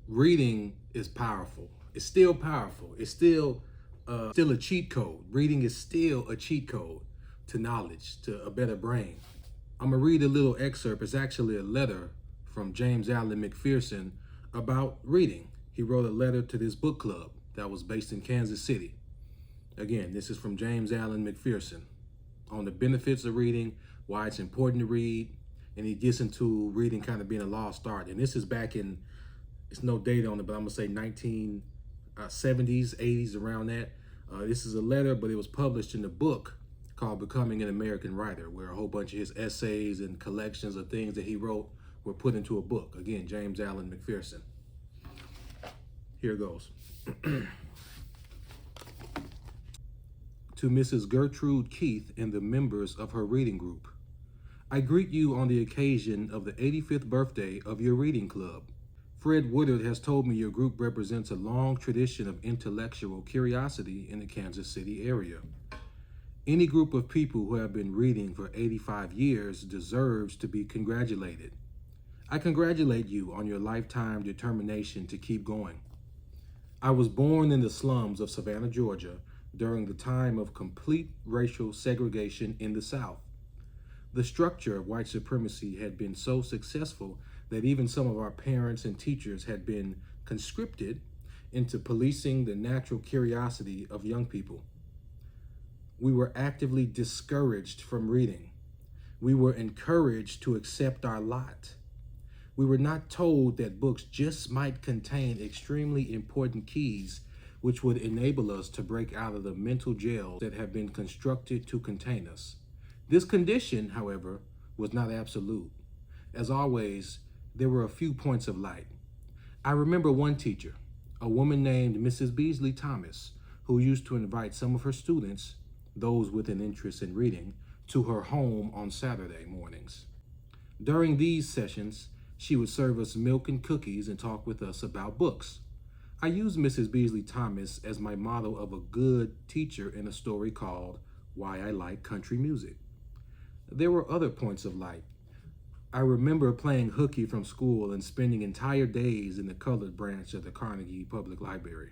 Reading is powerful. It's still powerful. It's still a cheat code. Reading is still a cheat code to knowledge, to a better brain. I'm gonna read a little excerpt. It's actually a letter from James Alan McPherson about reading. He wrote a letter to this book club that was based in Kansas City. Again, this is from James Alan McPherson on the benefits of reading, why it's important to read, and he gets into reading kind of being a lost art. And this is back in, it's no date on it, but I'm gonna say 1970s, 80s, around that. This is a letter, but it was published in a book called Becoming an American Writer, where a whole bunch of his essays and collections of things that he wrote were put into a book. Again, James Alan McPherson. Here goes. To Mrs. Gertrude Keith and the members of her reading group, I greet you on the occasion of the 85th birthday of your reading club. Fred Woodard has told me your group represents a long tradition of intellectual curiosity in the Kansas City area. Any group of people who have been reading for 85 years deserves to be congratulated. I congratulate you on your lifetime determination to keep going. I was born in the slums of Savannah, Georgia, during the time of complete racial segregation in the South. The structure of white supremacy had been so successful that even some of our parents and teachers had been conscripted into policing the natural curiosity of young people. We were actively discouraged from reading. We were encouraged to accept our lot. We were not told that books just might contain extremely important keys which would enable us to break out of the mental jails that have been constructed to contain us. This condition, however, was not absolute. As always, there were a few points of light. I remember one teacher, a woman named Mrs. Beasley Thomas, who used to invite some of her students, those with an interest in reading, to her home on Saturday mornings. During these sessions, she would serve us milk and cookies and talk with us about books. I use Mrs. Beasley Thomas as my model of a good teacher in a story called Why I Like Country Music. There were other points of light. I remember playing hooky from school and spending entire days in the colored branch of the Carnegie Public Library.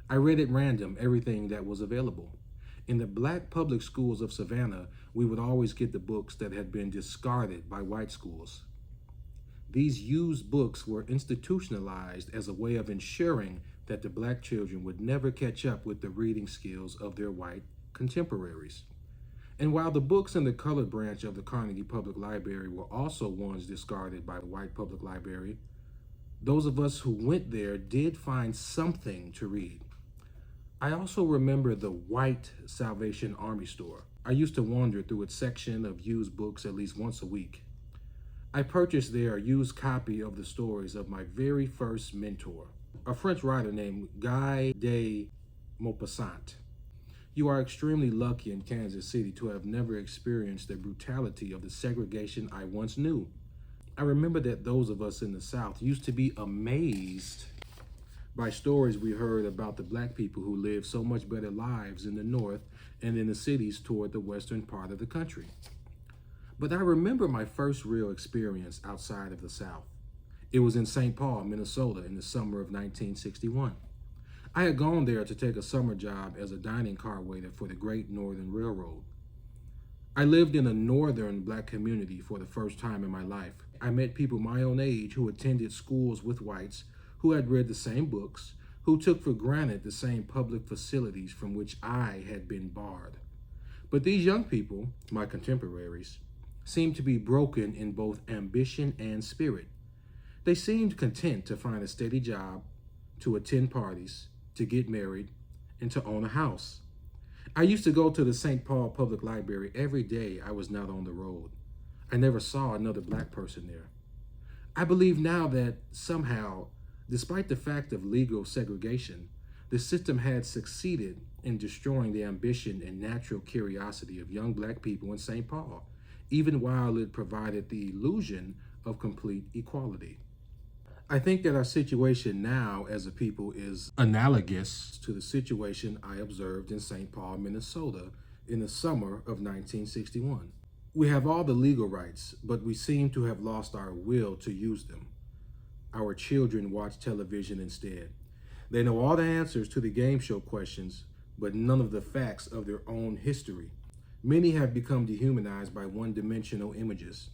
I read at random everything that was available. In the black public schools of Savannah, we would always get the books that had been discarded by white schools. These used books were institutionalized as a way of ensuring that the black children would never catch up with the reading skills of their white contemporaries. And while the books in the colored branch of the Carnegie Public Library were also ones discarded by the white public library, those of us who went there did find something to read. I also remember the white Salvation Army store. I used to wander through its section of used books at least once a week. I purchased there a used copy of the stories of my very first mentor, a French writer named Guy de Maupassant. You are extremely lucky in Kansas City to have never experienced the brutality of the segregation I once knew. I remember that those of us in the South used to be amazed by stories we heard about the black people who lived so much better lives in the North and in the cities toward the western part of the country. But I remember my first real experience outside of the South. It was in St. Paul, Minnesota in the summer of 1961. I had gone there to take a summer job as a dining car waiter for the Great Northern Railroad. I lived in a northern black community for the first time in my life. I met people my own age who attended schools with whites, who had read the same books, who took for granted the same public facilities from which I had been barred. But these young people, my contemporaries, seemed to be broken in both ambition and spirit. They seemed content to find a steady job, to attend parties, to get married, and to own a house. I used to go to the St. Paul Public Library every day I was not on the road. I never saw another black person there. I believe now that somehow, despite the fact of legal segregation, the system had succeeded in destroying the ambition and natural curiosity of young black people in St. Paul, even while it provided the illusion of complete equality. I think that our situation now as a people is analogous to the situation I observed in St. Paul, Minnesota in the summer of 1961. We have all the legal rights, but we seem to have lost our will to use them. Our children watch television instead. They know all the answers to the game show questions, but none of the facts of their own history. Many have become dehumanized by one-dimensional images.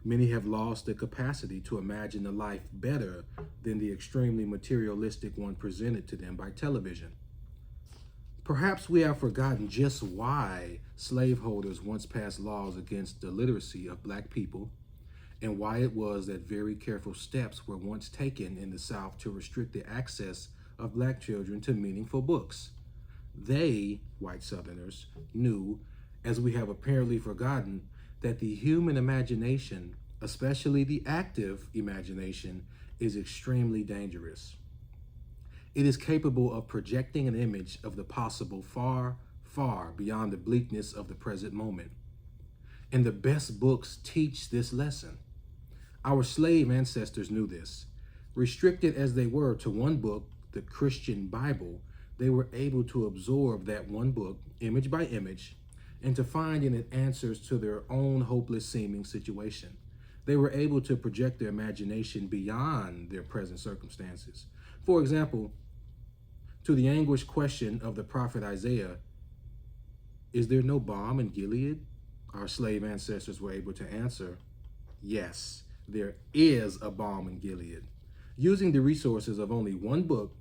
Many have lost the capacity to imagine a life better than the extremely materialistic one presented to them by television. Perhaps we have forgotten just why slaveholders once passed laws against the literacy of black people, and why it was that very careful steps were once taken in the South to restrict the access of black children to meaningful books. They, white Southerners, knew, as we have apparently forgotten, that the human imagination, especially the active imagination, is extremely dangerous. It is capable of projecting an image of the possible far, far beyond the bleakness of the present moment. And the best books teach this lesson. Our slave ancestors knew this. Restricted as they were to one book, the Christian Bible, they were able to absorb that one book, image by image, and to find in it answers to their own hopeless seeming situation. They were able to project their imagination beyond their present circumstances. For example, to the anguished question of the prophet Isaiah, is there no balm in Gilead? Our slave ancestors were able to answer, yes, there is a balm in Gilead. Using the resources of only one book,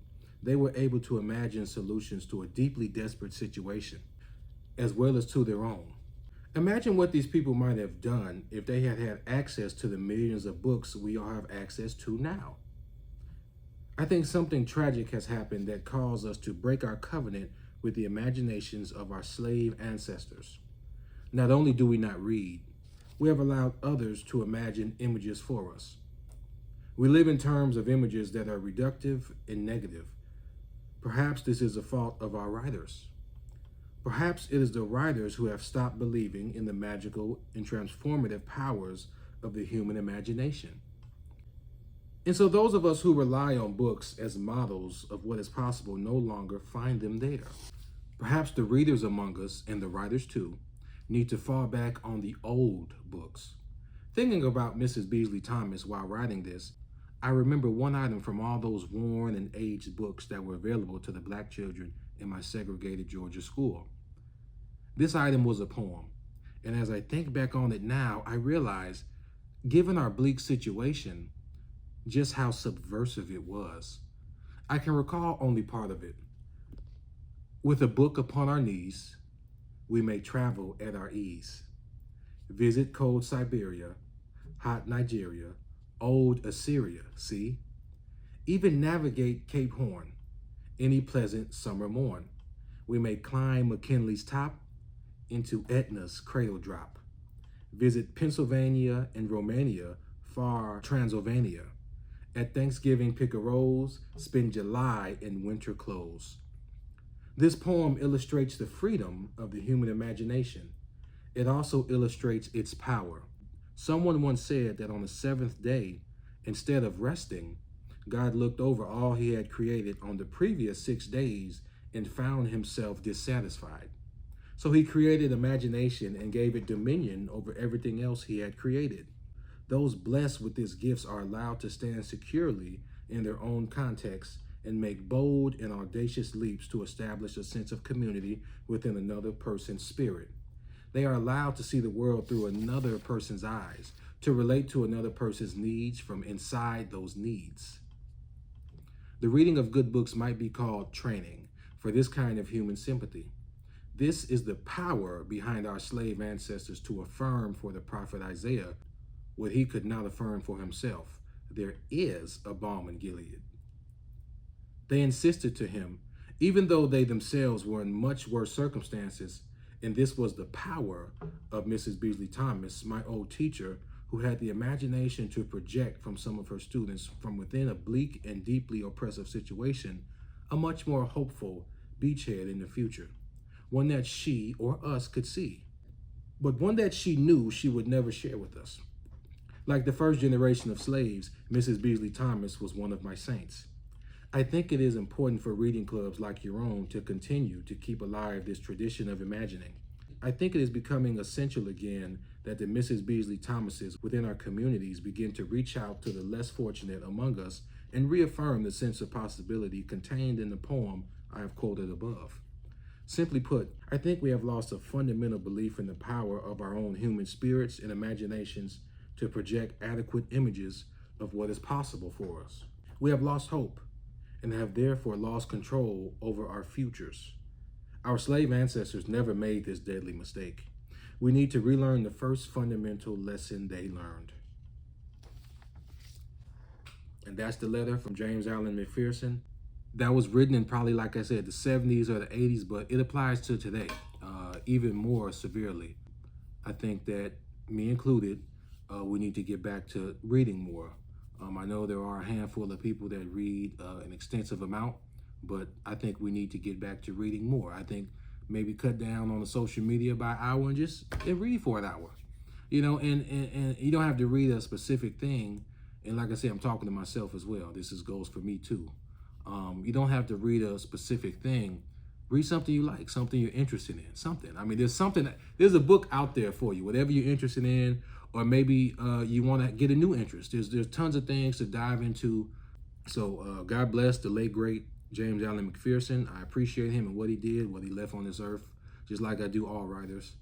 they were able to imagine solutions to a deeply desperate situation, as well as to their own. Imagine what these people might have done if they had had access to the millions of books we all have access to now. I think something tragic has happened that caused us to break our covenant with the imaginations of our slave ancestors. Not only do we not read, we have allowed others to imagine images for us. We live in terms of images that are reductive and negative. Perhaps this is a fault of our writers. Perhaps it is the writers who have stopped believing in the magical and transformative powers of the human imagination. And so those of us who rely on books as models of what is possible no longer find them there. Perhaps the readers among us, and the writers too, need to fall back on the old books. Thinking about Mrs. Beasley Thomas while writing this, I remember one item from all those worn and aged books that were available to the black children in my segregated Georgia school. This item was a poem, and as I think back on it now, I realize, given our bleak situation, just how subversive it was. I can recall only part of it. With a book upon our knees, we may travel at our ease. Visit cold Siberia, hot Nigeria, old Assyria, see? Even navigate Cape Horn, any pleasant summer morn. We may climb McKinley's top, into Etna's cradle drop. Visit Pennsylvania and Romania, far Transylvania. At Thanksgiving, pick a rose, spend July in winter clothes. This poem illustrates the freedom of the human imagination. It also illustrates its power. Someone once said that on the seventh day, instead of resting, God looked over all he had created on the previous 6 days and found himself dissatisfied. So he created imagination and gave it dominion over everything else he had created. Those blessed with these gifts are allowed to stand securely in their own context and make bold and audacious leaps to establish a sense of community within another person's spirit. They are allowed to see the world through another person's eyes, to relate to another person's needs from inside those needs. The reading of good books might be called training for this kind of human sympathy. This is the power behind our slave ancestors to affirm for the prophet Isaiah what he could not affirm for himself. There is a balm in Gilead. They insisted to him, even though they themselves were in much worse circumstances, and this was the power of Mrs. Beasley Thomas, my old teacher, who had the imagination to project from some of her students from within a bleak and deeply oppressive situation, a much more hopeful beachhead in the future, one that she or us could see, but one that she knew she would never share with us. Like the first generation of slaves, Mrs. Beasley Thomas was one of my saints. I think it is important for reading clubs like your own to continue to keep alive this tradition of imagining. I think it is becoming essential again that the Mrs. Beasley Thomases within our communities begin to reach out to the less fortunate among us and reaffirm the sense of possibility contained in the poem I have quoted above. Simply put, I think we have lost a fundamental belief in the power of our own human spirits and imaginations to project adequate images of what is possible for us. We have lost hope and have therefore lost control over our futures. Our slave ancestors never made this deadly mistake. We need to relearn the first fundamental lesson they learned. And that's the letter from James Alan McPherson. That was written in probably, like I said, the 70s or the 80s, but it applies to today even more severely. I think that, me included, we need to get back to reading more. I know there are a handful of people that read an extensive amount, but I think we need to get back to reading more. I think maybe cut down on the social media by an hour and just read for an hour. And you don't have to read a specific thing. And like I said, I'm talking to myself as well. Goes for me too. You don't have to read a specific thing. Read something you like, something you're interested in, something. I mean, there's a book out there for you, whatever you're interested in, or maybe you want to get a new interest. There's tons of things to dive into. So God bless the late, great James Alan McPherson. I appreciate him and what he did, what he left on this earth, just like I do all writers.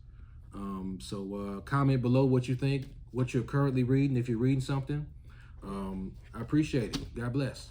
So comment below what you think, what you're currently reading, if you're reading something. I appreciate it. God bless.